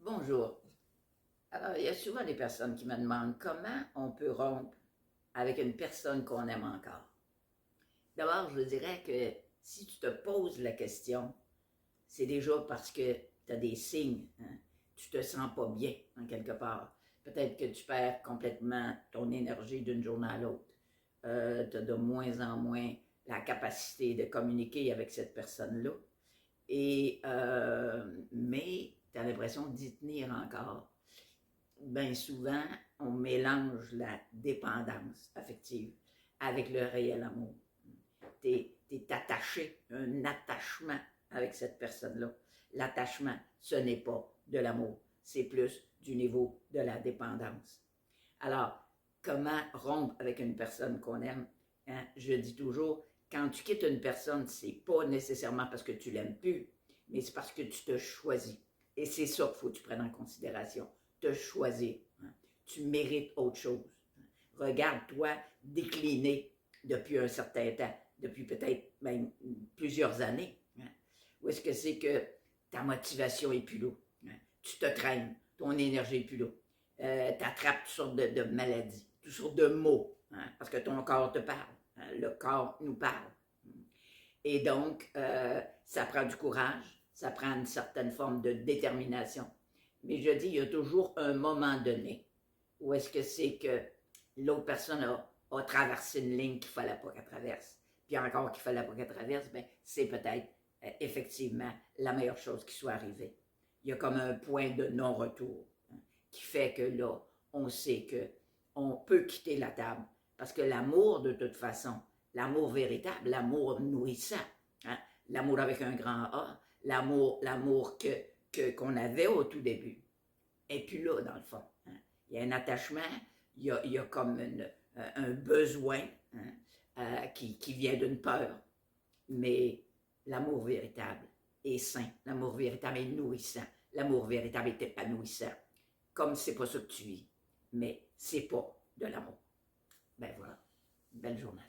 Bonjour. Alors, il y a souvent des personnes qui me demandent comment on peut rompre avec une personne qu'on aime encore. D'abord, je dirais que si tu te poses la question, c'est déjà parce que tu as des signes. Hein? Tu te sens pas bien, en quelque part. Peut-être que tu perds complètement ton énergie d'une journée à l'autre. Tu as de moins en moins la capacité de communiquer avec cette personne-là. Mais tu as l'impression d'y tenir encore. Bien souvent, on mélange la dépendance affective avec le réel amour. Tu es attaché, un attachement avec cette personne-là. L'attachement, ce n'est pas de l'amour, c'est plus du niveau de la dépendance. Alors, comment rompre avec une personne qu'on aime? Hein? Je dis toujours, quand tu quittes une personne, c'est pas nécessairement parce que tu l'aimes plus, mais c'est parce que tu te choisis. Et c'est ça qu'il faut que tu prennes en considération, te choisir. Hein? Tu mérites autre chose. Regarde-toi décliner depuis un certain temps, depuis peut-être même plusieurs années. Hein? Où est-ce que c'est que ta motivation est plus là? Hein? Tu te traînes, ton énergie est plus là. Tu attrapes toutes sortes de maladies, toutes sortes de maux, hein? Parce que ton corps te parle. Hein? Le corps nous parle. Et donc, ça prend du courage, ça prend une certaine forme de détermination. Mais je dis, il y a toujours un moment donné où est-ce que c'est que l'autre personne a traversé une ligne qu'il ne fallait pas qu'elle traverse. Puis encore qu'il ne fallait pas qu'elle traverse, bien, c'est peut-être effectivement la meilleure chose qui soit arrivée. Il y a comme un point de non-retour, hein, qui fait que là, on sait qu'on peut quitter la table. Parce que l'amour, de toute façon, l'amour véritable, l'amour nourrissant, hein, l'amour avec un grand A, l'amour qu'on avait au tout début, et puis là, dans le fond. Hein. Il y a un attachement, il y a comme un besoin, hein, qui vient d'une peur. Mais l'amour véritable est sain, l'amour véritable est nourrissant, l'amour véritable est épanouissant. Comme c'est pas ça que tu vis, mais c'est pas de l'amour. Ben voilà, belle journée.